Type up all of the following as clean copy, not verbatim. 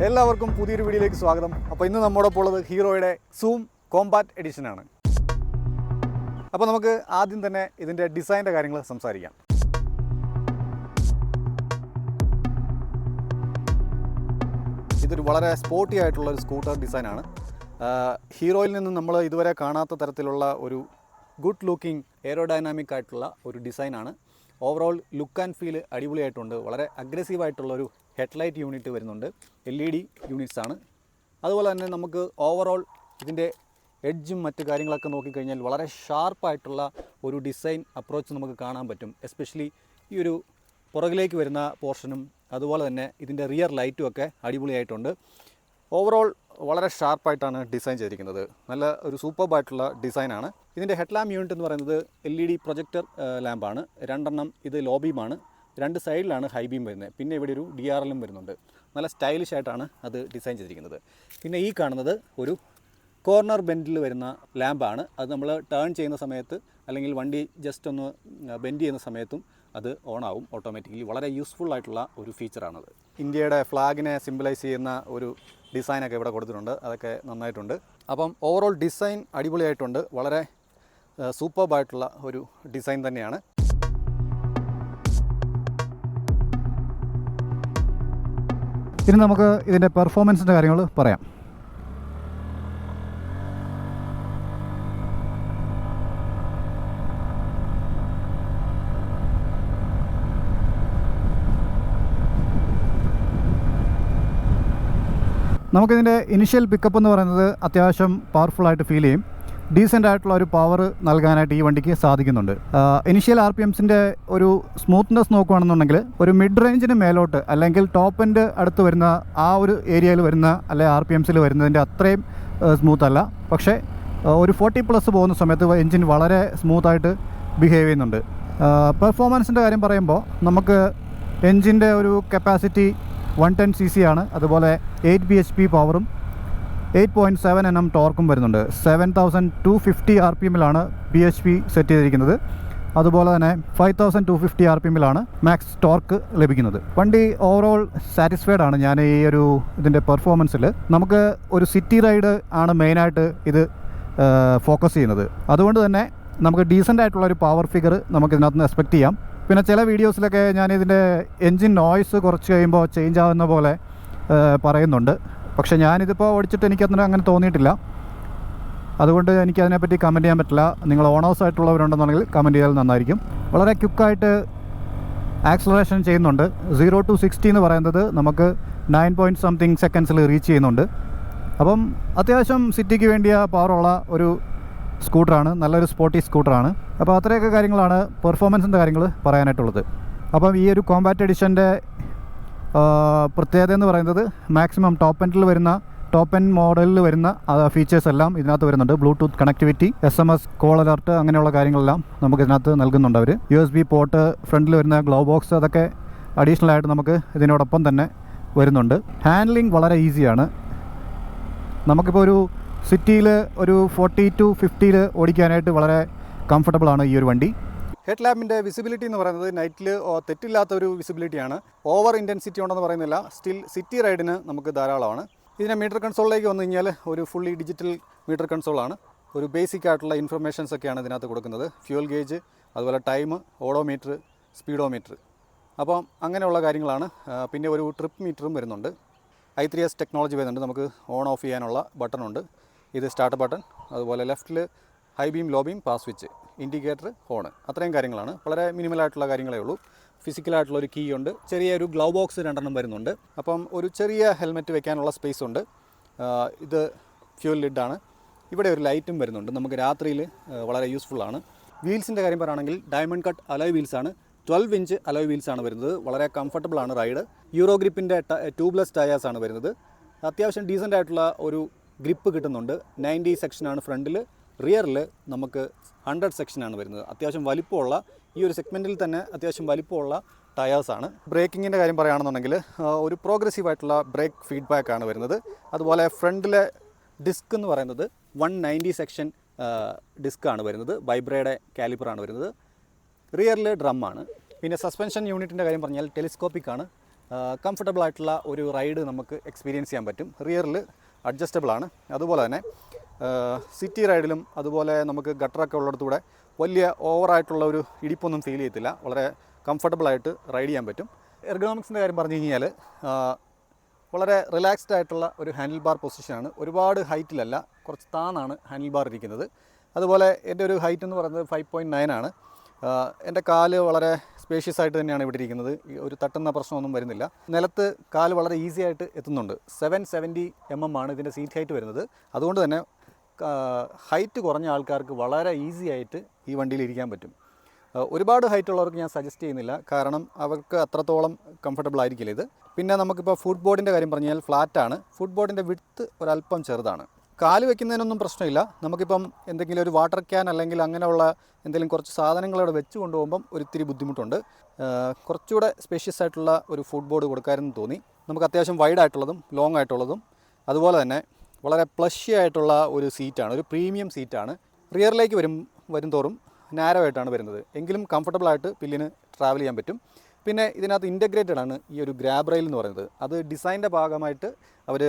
എല്ലാവർക്കും പുതിയൊരു വീഡിയോയിലേക്ക് സ്വാഗതം. അപ്പോൾ ഇന്ന് നമ്മോടൊപ്പം ഉള്ളത് ഹീറോയുടെ സൂം കോമ്പാക്റ്റ് എഡിഷനാണ്. അപ്പോൾ നമുക്ക് ആദ്യം തന്നെ ഇതിൻ്റെ ഡിസൈൻ്റെ കാര്യങ്ങൾ സംസാരിക്കാം. ഇതൊരു വളരെ സ്പോർട്ടി ആയിട്ടുള്ള ഒരു സ്കൂട്ടർ ഡിസൈനാണ്. ഹീറോയിൽ നിന്ന് നമ്മൾ ഇതുവരെ കാണാത്ത തരത്തിലുള്ള ഒരു ഗുഡ് ലുക്കിംഗ് എയറോഡൈനാമിക് ആയിട്ടുള്ള ഒരു ഡിസൈനാണ്. ഓവറോൾ ലുക്ക് ആൻഡ് ഫീൽ അടിപൊളിയായിട്ടുണ്ട്. വളരെ അഗ്രസീവായിട്ടുള്ളൊരു ഹെഡ്ലൈറ്റ് യൂണിറ്റ് വരുന്നുണ്ട്. LED യൂണിറ്റ്സാണ്. അതുപോലെ തന്നെ നമുക്ക് ഓവറോൾ ഇതിൻ്റെ എഡ്ജും മറ്റ് കാര്യങ്ങളൊക്കെ നോക്കിക്കഴിഞ്ഞാൽ വളരെ ഷാർപ്പായിട്ടുള്ള ഒരു ഡിസൈൻ അപ്രോച്ച് നമുക്ക് കാണാൻ പറ്റും. എസ്പെഷ്യലി ഈ ഒരു പുറകിലേക്ക് വരുന്ന പോർഷനും അതുപോലെ തന്നെ ഇതിൻ്റെ റിയർ ലൈറ്റും ഒക്കെ അടിപൊളിയായിട്ടുണ്ട്. ഓവറോൾ വളരെ ഷാർപ്പായിട്ടാണ് ഡിസൈൻ ചെയ്തിരിക്കുന്നത്. നല്ല ഒരു സൂപ്പർബായിട്ടുള്ള ഡിസൈനാണ്. ഇതിൻ്റെ ഹെഡ് ലാമ്പ് യൂണിറ്റ് എന്ന് പറയുന്നത് LED പ്രൊജക്ടർ ലാമ്പാണ്. 2 എണ്ണം ഇത് ലോ ബീമാണ്. 2 സൈഡിലാണ് ഹൈ ബീം വരുന്നത്. പിന്നെ ഇവിടെ ഒരു DRLും വരുന്നുണ്ട്. നല്ല സ്റ്റൈലിഷ് ആയിട്ടാണ് അത് ഡിസൈൻ ചെയ്തിരിക്കുന്നത്. പിന്നെ ഈ കാണുന്നത് ഒരു കോർണർ ബെൻഡിൽ വരുന്ന ലാമ്പാണ്. അത് നമ്മൾ ടേൺ ചെയ്യുന്ന സമയത്ത് അല്ലെങ്കിൽ വണ്ടി ജസ്റ്റ് ഒന്ന് ബെൻഡ് ചെയ്യുന്ന സമയത്തും അത് ഓണാവും ഓട്ടോമാറ്റിക്കലി. വളരെ യൂസ്ഫുൾ ആയിട്ടുള്ള ഒരു ഫീച്ചറാണത്. ഇന്ത്യയുടെ ഫ്ലാഗിനെ സിംബലൈസ് ചെയ്യുന്ന ഒരു ഡിസൈനൊക്കെ ഇവിടെ കൊടുത്തിട്ടുണ്ട്. അതൊക്കെ നന്നായിട്ടുണ്ട്. അപ്പം ഓവറോൾ ഡിസൈൻ അടിപൊളിയായിട്ടുണ്ട്. വളരെ സൂപ്പർബായിട്ടുള്ള ഒരു ഡിസൈൻ തന്നെയാണ്. ഇനി നമുക്ക് ഇതിൻ്റെ പെർഫോമൻസിൻ്റെ കാര്യങ്ങൾ പറയാം. നമുക്കിതിൻ്റെ ഇനിഷ്യൽ പിക്കപ്പ് എന്ന് പറയുന്നത് അത്യാവശ്യം പവർഫുള്ളായിട്ട് ഫീൽ ചെയ്യും. ഡീസൻ്റ് ആയിട്ടുള്ള ഒരു പവർ നൽകാനായിട്ട് ഈ വണ്ടിക്ക് സാധിക്കുന്നുണ്ട്. ഇനിഷ്യൽ RPMസിൻ്റെ ഒരു സ്മൂത്ത്നെസ് നോക്കുകയാണെന്നുണ്ടെങ്കിൽ ഒരു മിഡ് റേഞ്ചിന് മേലോട്ട് അല്ലെങ്കിൽ ടോപ്പ് എൻഡ് അടുത്ത് വരുന്ന ആ ഒരു ഏരിയയിൽ വരുന്ന അല്ലെങ്കിൽ RPMസിൽ വരുന്നതിൻ്റെ അത്രയും സ്മൂത്ത് അല്ല. പക്ഷേ ഒരു 40+ പോകുന്ന സമയത്ത് എൻജിൻ വളരെ സ്മൂത്തായിട്ട് ബിഹേവ് ചെയ്യുന്നുണ്ട്. പെർഫോമൻസിൻ്റെ കാര്യം പറയുമ്പോൾ നമുക്ക് എൻജിൻ്റെ ഒരു കപ്പാസിറ്റി 110 cc ആണ്. അതുപോലെ 8 bhp പവറും 8.7 Nm ടോർക്കും വരുന്നുണ്ട്. 7250 RPMലാണ് bhp സെറ്റ് ചെയ്തിരിക്കുന്നത്. അതുപോലെ തന്നെ 5250 RPMലാണ് മാക്സ് ടോർക്ക് ലഭിക്കുന്നത്. വണ്ടി ഓവറോൾ സാറ്റിസ്ഫൈഡ് ആണ് ഞാൻ ഈ ഒരു ഇതിൻ്റെ പെർഫോമൻസിൽ. നമുക്ക് ഒരു സിറ്റി റൈഡ് ആണ് മെയിനായിട്ട് ഇത് ഫോക്കസ് ചെയ്യുന്നത്. അതുകൊണ്ട് തന്നെ നമുക്ക് ഡീസൻ്റ് ആയിട്ടുള്ളൊരു പവർ ഫിഗർ നമുക്ക് ഇതിനകത്ത് നിന്ന് എക്സ്പെക്റ്റ് ചെയ്യാം. പിന്നെ ചില വീഡിയോസിലൊക്കെ ഞാനിതിൻ്റെ എൻജിൻ നോയ്സ് കുറച്ച് കഴിയുമ്പോൾ ചേഞ്ച് ആവുന്ന പോലെ പറയുന്നുണ്ട്. പക്ഷേ ഞാനിതിപ്പോൾ ഓടിച്ചിട്ട് എനിക്കതിന് അങ്ങനെ തോന്നിയിട്ടില്ല. അതുകൊണ്ട് എനിക്കതിനെപ്പറ്റി കമൻറ്റ് ചെയ്യാൻ പറ്റില്ല. നിങ്ങൾ ഓണേഴ്സ് ആയിട്ടുള്ളവരുണ്ടെന്നുണ്ടെങ്കിൽ കമൻറ്റ് ചെയ്താൽ നന്നായിരിക്കും. വളരെ ക്വിക്കായിട്ട് ആക്സലറേഷൻ ചെയ്യുന്നുണ്ട്. 0 to 60 എന്ന് പറയുന്നത് നമുക്ക് 9 സെക്കൻഡ്സിൽ റീച്ച് ചെയ്യുന്നുണ്ട്. അപ്പം അത്യാവശ്യം സിറ്റിക്ക് വേണ്ടിയ പവറുള്ള ഒരു സ്കൂട്ടറാണ്. നല്ലൊരു സ്പോർട്ടി സ്കൂട്ടറാണ്. അപ്പോൾ അത്രയൊക്കെ കാര്യങ്ങളാണ് പെർഫോമൻസിൻ്റെ കാര്യങ്ങൾ പറയാനായിട്ടുള്ളത്. അപ്പം ഈ ഒരു കോമ്പാക്റ്റ് എഡിഷൻ്റെ പ്രത്യേകത എന്ന് പറയുന്നത് മാക്സിമം ടോപ്പ് എൻഡ് മോഡലിൽ വരുന്ന ഫീച്ചേഴ്സ് എല്ലാം ഇതിനകത്ത് വരുന്നുണ്ട്. Bluetooth connectivity, SMS call alert, അങ്ങനെയുള്ള കാര്യങ്ങളെല്ലാം നമുക്ക് ഇതിനകത്ത് നൽകുന്നുണ്ട് അവർ. USB പോർട്ട്, ഫ്രണ്ടിൽ വരുന്ന ഗ്ലോ ബോക്സ്, അതൊക്കെ അഡീഷണൽ ആയിട്ട് നമുക്ക് ഇതിനോടൊപ്പം തന്നെ വരുന്നുണ്ട്. ഹാൻഡ്ലിങ് വളരെ ഈസിയാണ്. നമുക്കിപ്പോൾ ഒരു സിറ്റിയിൽ ഒരു 40 to 50 ഓടിക്കാനായിട്ട് വളരെ കംഫർട്ടബിളാണ് ഈ ഒരു വണ്ടി. ഹെഡ് ലാമ്പിൻ്റെ വിസിബിലിറ്റി എന്ന് പറയുന്നത് നൈറ്റിൽ തെറ്റില്ലാത്ത ഒരു വിസിബിലിറ്റിയാണ്. ഓവർ ഇൻറ്റൻസിറ്റി ഉണ്ടെന്ന് പറയുന്നില്ല. സ്റ്റിൽ സിറ്റി റൈഡിന് നമുക്ക് ധാരാളമാണ്. ഇതിൻ്റെ മീറ്റർ കൺസോളിലേക്ക് വന്നു കഴിഞ്ഞാൽ ഒരു ഫുള്ളി ഡിജിറ്റൽ മീറ്റർ കൺസോളാണ്. ഒരു ബേസിക് ആയിട്ടുള്ള ഇൻഫർമേഷൻസ് ഒക്കെയാണ് ഇതിനകത്ത് കൊടുക്കുന്നത്. ഫ്യൂൽ ഗേജ്, അതുപോലെ ടൈം, ഓഡോമീറ്റർ, സ്പീഡോമീറ്റർ, അപ്പം അങ്ങനെയുള്ള കാര്യങ്ങളാണ്. പിന്നെ ഒരു ട്രിപ്പ് മീറ്ററും വരുന്നുണ്ട്. i3s ടെക്നോളജി വരുന്നുണ്ട്. നമുക്ക് ഓൺ ഓഫ് ചെയ്യാനുള്ള ബട്ടണുണ്ട്. ഇത് സ്റ്റാർട്ട് ബട്ടൺ, അതുപോലെ ലെഫ്റ്റിൽ high beam, low beam, pass switch, indicator, horn, അത്രയും കാര്യങ്ങളാണ്. വളരെ മിനിമലായിട്ടുള്ള കാര്യങ്ങളേ ഉള്ളൂ. ഫിസിക്കലായിട്ടുള്ളൊരു കീ ഉണ്ട്. ചെറിയൊരു ഗ്ലൗ ബോക്സ് 2 എണ്ണം വരുന്നുണ്ട്. അപ്പം ഒരു ചെറിയ ഹെൽമെറ്റ് വെക്കാനുള്ള സ്പേസ് ഉണ്ട്. ഇത് ഫ്യൂൽ ലിഡാണ്. ഇവിടെ ഒരു ലൈറ്റും വരുന്നുണ്ട്. നമുക്ക് രാത്രിയിൽ വളരെ യൂസ്ഫുള്ളാണ്. വീൽസിൻ്റെ കാര്യം പറയുകയാണെങ്കിൽ ഡയമണ്ട് കട്ട് അലോയ് വീൽസാണ്. 12 ഇഞ്ച് അലോയ് വീൽസാണ് വരുന്നത്. വളരെ കംഫർട്ടബിളാണ് റൈഡ്. യൂറോ ഗ്രിപ്പിൻ്റെ ട്യൂബ്ലെസ് ടയേഴ്സാണ് വരുന്നത്. അത്യാവശ്യം ഡീസൻ്റ് ആയിട്ടുള്ള ഒരു ഗ്രിപ്പ് കിട്ടുന്നുണ്ട്. 90 സെക്ഷനാണ് ഫ്രണ്ടിൽ. റിയറിൽ നമുക്ക് 100 സെക്ഷനാണ് വരുന്നത്. അത്യാവശ്യം വലിപ്പമുള്ള ഈ ഒരു സെഗ്മെൻറ്റിൽ തന്നെ അത്യാവശ്യം വലിപ്പമുള്ള ടയേഴ്സാണ്. ബ്രേക്കിങ്ങിൻ്റെ കാര്യം പറയുകയാണെന്നുണ്ടെങ്കിൽ ഒരു പ്രോഗ്രസീവായിട്ടുള്ള ബ്രേക്ക് ഫീഡ്ബാക്കാണ് വരുന്നത്. അതുപോലെ ഫ്രണ്ടിലെ ഡിസ്ക് എന്ന് പറയുന്നത് 190 സെക്ഷൻ ഡിസ്ക്കാണ് വരുന്നത്. വൈബ്രയുടെ കാലിപ്പറാണ് വരുന്നത്. റിയറിൽ ഡ്രമ്മാണ്. പിന്നെ സസ്പെൻഷൻ യൂണിറ്റിൻ്റെ കാര്യം പറഞ്ഞാൽ ടെലിസ്കോപ്പിക് ആണ്. കംഫർട്ടബിൾ ആയിട്ടുള്ള ഒരു റൈഡ് നമുക്ക് എക്സ്പീരിയൻസ് ചെയ്യാൻ പറ്റും. റിയറിൽ അഡ്ജസ്റ്റബിൾ ആണ്. അതുപോലെ തന്നെ സിറ്റി റൈഡിലും അതുപോലെ നമുക്ക് ഗട്ടറൊക്കെ ഉള്ളിടത്തൂടെ വലിയ ഓവറായിട്ടുള്ള ഒരു ഇടിപ്പൊന്നും ഫീൽ ചെയ്യത്തില്ല. വളരെ കംഫർട്ടബിളായിട്ട് റൈഡ് ചെയ്യാൻ പറ്റും. എർഗണോമിക്സിൻ്റെ കാര്യം പറഞ്ഞു കഴിഞ്ഞാൽ വളരെ റിലാക്സ്ഡ് ആയിട്ടുള്ള ഒരു ഹാൻഡിൽ ബാർ പൊസിഷനാണ്. ഒരുപാട് ഹൈറ്റിലല്ല, കുറച്ച് താന്നാണ് ഹാൻഡിൽ ബാർ ഇരിക്കുന്നത്. അതുപോലെ എൻ്റെ ഒരു ഹൈറ്റ് എന്ന് പറയുന്നത് 5.9 ആണ്. എൻ്റെ കാല് വളരെ സ്പേഷ്യസ് ആയിട്ട് തന്നെയാണ് ഇവിടെ ഇരിക്കുന്നത്. ഒരു തട്ടുന്ന പ്രശ്നമൊന്നും വരുന്നില്ല. നിലത്ത് കാല് വളരെ ഈസി ആയിട്ട് എത്തുന്നുണ്ട്. 770 mm ആണ് ഇതിൻ്റെ സീറ്റ് ഹൈറ്റ് വരുന്നത്. അതുകൊണ്ട് തന്നെ ഹൈറ്റ് കുറഞ്ഞ ആൾക്കാർക്ക് വളരെ ഈസി ആയിട്ട് ഈ വണ്ടിയിൽ ഇരിക്കാൻ പറ്റും. ഒരുപാട് ഹൈറ്റ് ഉള്ളവർക്ക് ഞാൻ സജസ്റ്റ് ചെയ്യുന്നില്ല, കാരണം അവർക്ക് അത്രത്തോളം കംഫർട്ടബിൾ ആയിരിക്കില്ല ഇത്. പിന്നെ നമുക്കിപ്പോൾ ഫുട് ബോർഡിൻ്റെ കാര്യം പറഞ്ഞാൽ ഫ്ലാറ്റാണ്. ഫുട് ബോർഡിൻ്റെ വിഡ്ത്ത് ഒരല്പം ചെറുതാണ്. കാല് വെക്കുന്നതിനൊന്നും പ്രശ്നമില്ല. നമുക്കിപ്പം എന്തെങ്കിലും ഒരു വാട്ടർ ക്യാൻ അല്ലെങ്കിൽ അങ്ങനെയുള്ള എന്തെങ്കിലും കുറച്ച് സാധനങ്ങൾ അവിടെ വെച്ച് കൊണ്ടുപോകുമ്പം ഒരിത്തിരി ബുദ്ധിമുട്ടുണ്ട്. കുറച്ചുകൂടെ സ്പേഷ്യസ് ആയിട്ടുള്ള ഒരു ഫുട് ബോർഡ് കൊടുക്കാമെന്ന് തോന്നി. നമുക്ക് അത്യാവശ്യം വൈഡ് ആയിട്ടുള്ളതും ലോങ് ആയിട്ടുള്ളതും അതുപോലെ തന്നെ വളരെ പ്ലഷി ആയിട്ടുള്ള ഒരു സീറ്റാണ്, ഒരു പ്രീമിയം സീറ്റാണ്. റിയറിലേക്ക് വരും തോറും നാരോ ആയിട്ടാണ് വരുന്നത്, എങ്കിലും കംഫർട്ടബിളായിട്ട് പില്ലിന് ട്രാവൽ ചെയ്യാൻ പറ്റും. പിന്നെ ഇതിനകത്ത് ഇൻ്റഗ്രേറ്റഡ് ആണ് ഈ ഒരു ഗ്രാബ് റെയിൽ എന്ന് പറയുന്നത്. അത് ഡിസൈൻ്റെ ഭാഗമായിട്ട് അവർ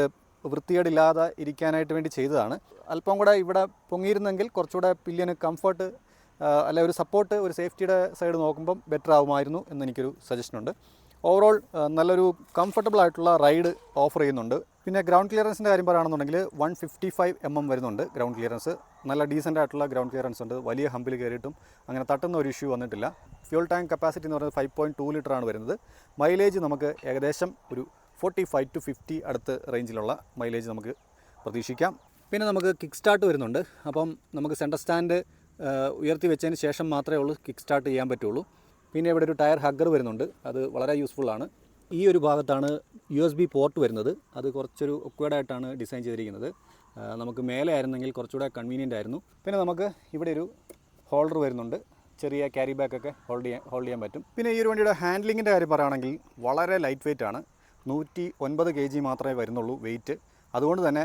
വൃത്തികേടില്ലാതെ ഇരിക്കാനായിട്ട് വേണ്ടി ചെയ്തതാണ്. അല്പം കൂടെ ഇവിടെ പൊങ്ങിയിരുന്നെങ്കിൽ കുറച്ചുകൂടെ പില്ലിന് കംഫർട്ട് അല്ല ഒരു സപ്പോർട്ട്, ഒരു സേഫ്റ്റിയുടെ സൈഡ് നോക്കുമ്പം ബെറ്റർ ആകുമായിരുന്നു എന്നെനിക്കൊരു സജഷനുണ്ട്. ഓവറോൾ നല്ലൊരു കംഫർട്ടബിൾ ആയിട്ടുള്ള റൈഡ് ഓഫർ ചെയ്യുന്നുണ്ട്. പിന്നെ ഗ്രൗണ്ട് ക്ലിയറൻസിൻ്റെ കാര്യം പറയുകയാണെന്നുണ്ടെങ്കിൽ 155 mm വരുന്നുണ്ട് ഗ്രൗണ്ട് ക്ലിയറൻസ്. നല്ല ഡീസൻ്റ് ആയിട്ടുള്ള ഗ്രൗണ്ട് ക്ലിയറൻസ് ഉണ്ട്. വലിയ ഹമ്പിൽ കയറിയിട്ടും അങ്ങനെ തട്ടുന്ന ഒരു ഇഷ്യൂ വന്നിട്ടില്ല. ഫ്യൂൽ ടാങ്ക് കപ്പാസിറ്റി എന്ന് പറയുന്നത് 5.2 ലിറ്ററാണ് വരുന്നത്. മൈലേജ് നമുക്ക് ഏകദേശം ഒരു 45 to 50 അടുത്ത് റേഞ്ചിലുള്ള മൈലേജ് നമുക്ക് പ്രതീക്ഷിക്കാം. പിന്നെ നമുക്ക് കിക്ക് സ്റ്റാർട്ട് വരുന്നുണ്ട്. അപ്പം നമുക്ക് സെൻറ്റർ സ്റ്റാൻഡ് ഉയർത്തി വെച്ചതിന് ശേഷം മാത്രമേ ഉള്ളൂ കിക്ക് സ്റ്റാർട്ട് ചെയ്യാൻ പറ്റുള്ളൂ. പിന്നെ ഇവിടെ ഒരു ടയർ ഹഗ്ഗർ വരുന്നുണ്ട്. അത് വളരെ യൂസ്ഫുള്ളാണ്. ഈ ഒരു ഭാഗത്താണ് USB പോർട്ട് വരുന്നത്. അത് കുറച്ചൊരു ഒക്വേർഡായിട്ടാണ് ഡിസൈൻ ചെയ്തിരിക്കുന്നത്. നമുക്ക് മേലെ ആയിരുന്നെങ്കിൽ കുറച്ചുകൂടെ കൺവീനിയൻ്റ് ആയിരുന്നു. പിന്നെ നമുക്ക് ഇവിടെ ഒരു ഹോൾഡർ വരുന്നുണ്ട്. ചെറിയ ക്യാരി ബാഗൊക്കെ ഹോൾഡ് ചെയ്യാൻ പറ്റും. പിന്നെ ഈ ഒരു വണ്ടിയുടെ ഹാൻഡ്ലിങ്ങിൻ്റെ കാര്യം പറയുകയാണെങ്കിൽ വളരെ ലൈറ്റ് വെയിറ്റ് ആണ്. 109 kg മാത്രമേ വരുന്നുള്ളൂ വെയിറ്റ്. അതുകൊണ്ട് തന്നെ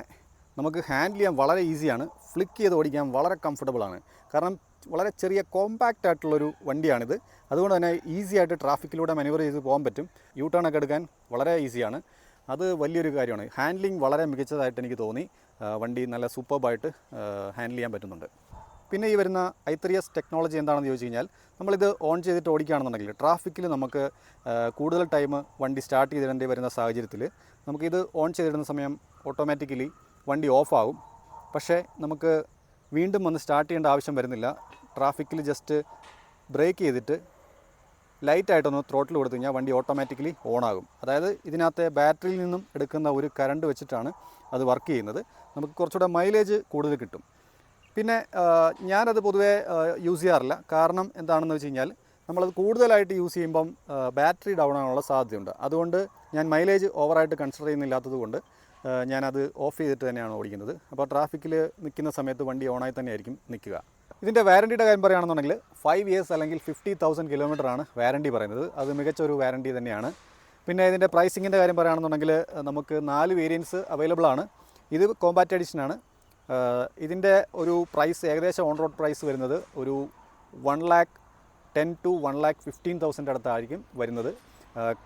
നമുക്ക് ഹാൻഡിൽ ചെയ്യാൻ വളരെ ഈസിയാണ്. ഫ്ലിക്ക് ചെയ്ത് ഓടിക്കാൻ വളരെ കംഫർട്ടബിളാണ്. കാരണം വളരെ ചെറിയ കോമ്പാക്റ്റ് ആയിട്ടുള്ളൊരു വണ്ടിയാണിത്. അതുകൊണ്ട് തന്നെ ഈസി ആയിട്ട് ട്രാഫിക്കിലൂടെ മാനേവർ ചെയ്ത് പോകാൻ പറ്റും. യൂ ടേൺ ഒക്കെ എടുക്കാൻ വളരെ ഈസിയാണ്. അത് വലിയൊരു കാര്യമാണ്. ഹാൻഡ്ലിങ് വളരെ മികച്ചതായിട്ട് എനിക്ക് തോന്നി. വണ്ടി നല്ല സൂപ്പർബായിട്ട് ഹാൻഡിൽ ചെയ്യാൻ പറ്റുന്നുണ്ട്. പിന്നെ ഈ വരുന്ന i3s ടെക്നോളജി എന്താണെന്ന് ചോദിച്ചു കഴിഞ്ഞാൽ, നമ്മളിത് ഓൺ ചെയ്തിട്ട് ഓടിക്കുകയാണെന്നുണ്ടെങ്കിൽ ട്രാഫിക്കിൽ നമുക്ക് കൂടുതൽ ടൈം വണ്ടി സ്റ്റാർട്ട് ചെയ്തിടേണ്ടി വരുന്ന സാഹചര്യത്തിൽ നമുക്കിത് ഓൺ ചെയ്തിടുന്ന സമയം ഓട്ടോമാറ്റിക്കലി വണ്ടി ഓഫാകും. പക്ഷേ നമുക്ക് വീണ്ടും വന്ന് സ്റ്റാർട്ട് ചെയ്യേണ്ട ആവശ്യം വരുന്നില്ല. ട്രാഫിക്കിൽ ജസ്റ്റ് ബ്രേക്ക് ചെയ്തിട്ട് ലൈറ്റായിട്ടൊന്ന് ത്രോട്ടിൽ കൊടുത്തു കഴിഞ്ഞാൽ വണ്ടി ഓട്ടോമാറ്റിക്കലി ഓണാകും. അതായത് ഇതിനകത്തെ ബാറ്ററിയിൽ നിന്നും എടുക്കുന്ന ഒരു കറണ്ട് വെച്ചിട്ടാണ് അത് വർക്ക് ചെയ്യുന്നത്. നമുക്ക് കുറച്ചുകൂടെ മൈലേജ് കൂടുതൽ കിട്ടും. പിന്നെ ഞാനത് പൊതുവേ യൂസ് ചെയ്യാറില്ല. കാരണം എന്താണെന്ന് വെച്ച് കഴിഞ്ഞാൽ, നമ്മളത് കൂടുതലായിട്ട് യൂസ് ചെയ്യുമ്പം ബാറ്ററി ഡൗൺ ആകാനുള്ള സാധ്യതയുണ്ട്. അതുകൊണ്ട് ഞാൻ മൈലേജ് ഓവറായിട്ട് കൺസിഡർ ചെയ്യുന്നില്ലാത്തത് കൊണ്ട് ഞാനത് ഓഫ് ചെയ്തിട്ട് തന്നെയാണ് ഓടിക്കുന്നത്. അപ്പോൾ ട്രാഫിക്കിൽ നിൽക്കുന്ന സമയത്ത് വണ്ടി ഓണായി തന്നെയായിരിക്കും നിൽക്കുക. ഇതിൻ്റെ വാറണ്ടിയുടെ കാര്യം പറയുകയാണെന്നുണ്ടെങ്കിൽ 5 years അല്ലെങ്കിൽ 50,000 കിലോമീറ്ററാണ് വാറണ്ടി പറയുന്നത്. അത് മികച്ചൊരു വാറണ്ടി തന്നെയാണ്. പിന്നെ ഇതിൻ്റെ പ്രൈസിങ്ങിൻ്റെ കാര്യം പറയുകയാണെന്നുണ്ടെങ്കിൽ നമുക്ക് 4 വേരിയൻസ് അവൈലബിൾ ആണ്. ഇത് കോമ്പാറ്റ് എഡിഷനാണ്. ഇതിൻ്റെ ഒരു പ്രൈസ് ഏകദേശം ഓൺ റോഡ് പ്രൈസ് വരുന്നത് ഒരു 1,10,000 to 1,15,000 അടുത്തായിരിക്കും വരുന്നത്.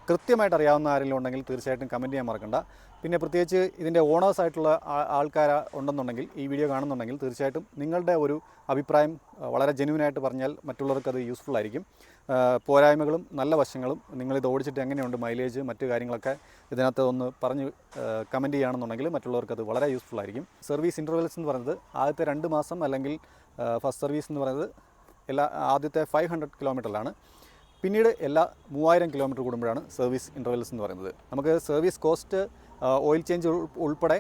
കൃത്യമായിട്ട് അറിയാവുന്ന ആരെങ്കിലും ഉണ്ടെങ്കിൽ തീർച്ചയായിട്ടും കമൻറ്റ് ചെയ്യാൻ മറക്കണ്ട. പിന്നെ പ്രത്യേകിച്ച് ഇതിൻ്റെ ഓണേഴ്സായിട്ടുള്ള ആൾക്കാർ ഉണ്ടെന്നുണ്ടെങ്കിൽ, ഈ വീഡിയോ കാണുന്നുണ്ടെങ്കിൽ തീർച്ചയായിട്ടും നിങ്ങളുടെ ഒരു അഭിപ്രായം വളരെ ജെന്യൂനായിട്ട് പറഞ്ഞാൽ മറ്റുള്ളവർക്ക് അത് യൂസ്ഫുൾ ആയിരിക്കും. പോരായ്മകളും നല്ല വശങ്ങളും നിങ്ങളിത് ഓടിച്ചിട്ട് എങ്ങനെയുണ്ട് മൈലേജ് മറ്റു കാര്യങ്ങളൊക്കെ ഇതിനകത്ത് ഒന്ന് പറഞ്ഞ് കമൻറ്റ് ചെയ്യുകയാണെന്നുണ്ടെങ്കിൽ മറ്റുള്ളവർക്ക് അത് വളരെ യൂസ്ഫുൾ ആയിരിക്കും. സർവീസ് ഇൻ്റർവെൽസ് എന്ന് പറയുന്നത് ആദ്യത്തെ 2 മാസം അല്ലെങ്കിൽ ഫസ്റ്റ് സർവീസ് എന്ന് പറയുന്നത് ആദ്യത്തെ 500 കിലോമീറ്ററിലാണ്. പിന്നീട് എല്ലാ 3000 കിലോമീറ്റർ കൂടുമ്പോഴാണ് സർവീസ് ഇൻ്റർവെൽസ് എന്ന് പറയുന്നത്. നമുക്ക് സർവീസ് കോസ്റ്റ് ഓയിൽ ചേഞ്ച് ഉൾപ്പെടെ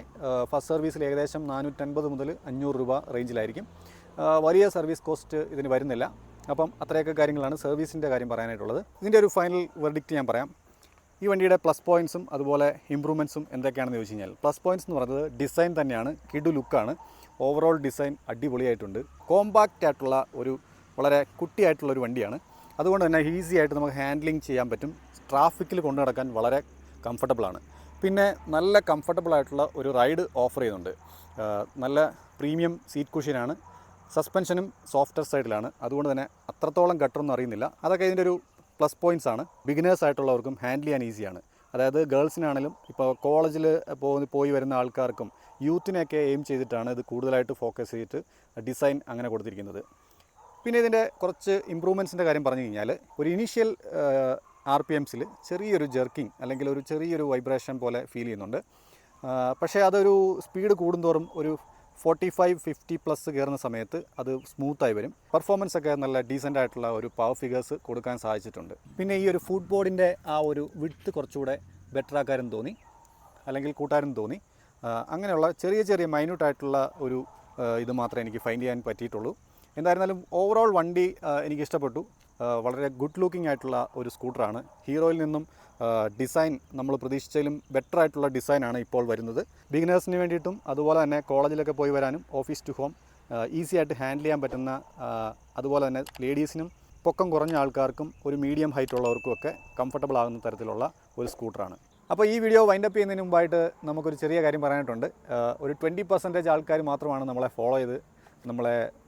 ഫസ്റ്റ് സർവീസിൽ ഏകദേശം 450 മുതൽ 500 രൂപ റേഞ്ചിലായിരിക്കും. വലിയ സർവീസ് കോസ്റ്റ് ഇതിന് വരുന്നില്ല. അപ്പം അത്രയൊക്കെ കാര്യങ്ങളാണ് സർവീസിൻ്റെ കാര്യം പറയാനായിട്ടുള്ളത്. ഇതിൻ്റെ ഒരു ഫൈനൽ വെർഡിക്റ്റ് ഞാൻ പറയാം. ഈ വണ്ടിയുടെ പ്ലസ് പോയിൻറ്റ്സും അതുപോലെ ഇമ്പ്രൂവ്മെൻറ്റ്സും എന്തൊക്കെയാണെന്ന് ചോദിച്ചു കഴിഞ്ഞാൽ, പ്ലസ് പോയിൻറ്റ്സ് എന്ന് പറയുന്നത് ഡിസൈൻ തന്നെയാണ്. കിഡു ലുക്കാണ്. ഓവറോൾ ഡിസൈൻ അടിപൊളിയായിട്ടുണ്ട്. കോമ്പാക്റ്റ് ആയിട്ടുള്ള ഒരു വളരെ കുട്ടിയായിട്ടുള്ളൊരു വണ്ടിയാണ്. അതുകൊണ്ട് തന്നെ ഈസി ആയിട്ട് നമുക്ക് ഹാൻഡ്ലിങ് ചെയ്യാൻ പറ്റും. ട്രാഫിക്കിൽ കൊണ്ടു നടക്കാൻ വളരെ കംഫർട്ടബിളാണ്. പിന്നെ നല്ല കംഫർട്ടബിളായിട്ടുള്ള ഒരു റൈഡ് ഓഫർ ചെയ്യുന്നുണ്ട്. നല്ല പ്രീമിയം സീറ്റ് കുഷ്യനാണ്. സസ്പെൻഷനും സോഫ്റ്റർ സൈഡിലാണ്. അതുകൊണ്ട് തന്നെ അത്രത്തോളം ഗട്ടറൊന്നും അറിയുന്നില്ല. അതൊക്കെ ഇതിൻ്റെ ഒരു പ്ലസ് പോയിൻറ്റ്സ് ആണ്. ബിഗിനേഴ്സ് ആയിട്ടുള്ളവർക്കും ഹാൻഡിൽ ചെയ്യാൻ ഈസിയാണ്. അതായത് ഗേൾസിനാണെങ്കിലും ഇപ്പോൾ കോളേജിൽ പോയി വരുന്ന ആൾക്കാർക്കും യൂത്തിനെയൊക്കെ എയിം ചെയ്തിട്ടാണ് ഇത് കൂടുതലായിട്ട് ഫോക്കസ് ചെയ്തിട്ട് ഡിസൈൻ അങ്ങനെ കൊടുത്തിരിക്കുന്നത്. പിന്നെ ഇതിൻ്റെ കുറച്ച് ഇമ്പ്രൂവ്മെൻറ്റ്സിൻ്റെ കാര്യം പറഞ്ഞു കഴിഞ്ഞാൽ ഒരു ഇനീഷ്യൽ RPMസിൽ ചെറിയൊരു ജെർക്കിങ് അല്ലെങ്കിൽ ഒരു ചെറിയൊരു വൈബ്രേഷൻ പോലെ ഫീൽ ചെയ്യുന്നുണ്ട്. പക്ഷേ അതൊരു സ്പീഡ് കൂടുന്തോറും ഒരു 45-50+ കയറുന്ന സമയത്ത് അത് സ്മൂത്തായി വരും. പെർഫോമൻസ് ഒക്കെ നല്ല ഡീസൻ്റ് ആയിട്ടുള്ള ഒരു പവർ ഫിഗേഴ്സ് കൊടുക്കാൻ സാധിച്ചിട്ടുണ്ട്. പിന്നെ ഈ ഒരു ഫുട് ബോർഡിൻ്റെ ആ ഒരു വിഡ്ത്ത് കുറച്ചുകൂടെ ബെറ്റർ ആക്കാനും തോന്നി, അല്ലെങ്കിൽ കൂട്ടാനും തോന്നി. അങ്ങനെയുള്ള ചെറിയ ചെറിയ മൈന്യൂട്ടായിട്ടുള്ള ഒരു ഇത് മാത്രമേ എനിക്ക് ഫൈൻഡ് ചെയ്യാൻ പറ്റിയിട്ടുള്ളൂ. എന്തായിരുന്നാലും ഓവറോൾ വണ്ടി എനിക്ക് ഇഷ്ടപ്പെട്ടു. വളരെ ഗുഡ് ലുക്കിംഗ് ആയിട്ടുള്ള ഒരു സ്കൂട്ടറാണ്. ഹീറോയിൽ നിന്നും ഡിസൈൻ നമ്മൾ പ്രതീക്ഷിച്ചതിലും ബെറ്റർ ആയിട്ടുള്ള ഡിസൈനാണ് ഇപ്പോൾ വരുന്നത്. ബിഗിനേഴ്സിന് വേണ്ടിയിട്ടും അതുപോലെ തന്നെ കോളേജിലൊക്കെ പോയി വരാനും ഓഫീസ് ടു ഹോം ഈസി ആയിട്ട് ഹാൻഡിൽ ചെയ്യാൻ പറ്റുന്ന, അതുപോലെ തന്നെ ലേഡീസിനും പൊക്കം കുറഞ്ഞ ആൾക്കാർക്കും ഒരു മീഡിയം ഹൈറ്റ് ഉള്ളവർക്കും ഒക്കെ കംഫർട്ടബിൾ ആകുന്ന തരത്തിലുള്ള ഒരു സ്കൂട്ടറാണ്. അപ്പോൾ ഈ വീഡിയോ വൈൻഡപ്പ് ചെയ്യുന്നതിന് മുമ്പായിട്ട് നമുക്കൊരു ചെറിയ കാര്യം പറയാനായിട്ടുണ്ട്. ഒരു 20% ആൾക്കാർ മാത്രമാണ് നമ്മളെ ഫോളോ ചെയ്ത്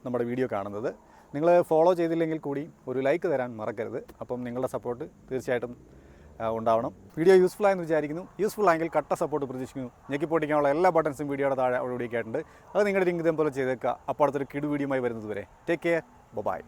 നമ്മുടെ വീഡിയോ കാണുന്നത്. നിങ്ങൾ ഫോളോ ചെയ്തില്ലെങ്കിൽ കൂടി ഒരു ലൈക്ക് തരാൻ മറക്കരുത്. അപ്പം നിങ്ങളുടെ സപ്പോർട്ട് തീർച്ചയായിട്ടും ഉണ്ടാവണം. വീഡിയോ യൂസ്ഫുൾ ആയെന്ന് വിചാരിക്കുന്നു. യൂസ്ഫുൾ ആയെങ്കിൽ കട്ട സപ്പോർട്ട് പ്രതീക്ഷിക്കുന്നു. ഞെക്കിപ്പൊട്ടിക്കാനുള്ള എല്ലാ ബട്ടൺസും വീഡിയോയുടെ താഴെ അവിടെ ആയിട്ടുണ്ട്. അത് നിങ്ങളുടെ ലിങ്ക് ഇതേപോലെ ചെയ്തേക്കുക. അപ്പോൾ അടുത്തൊരു കിടു വീഡിയോയുമായി വരുന്നത് വരെ ടേക്ക് കെയർ, ബൈ.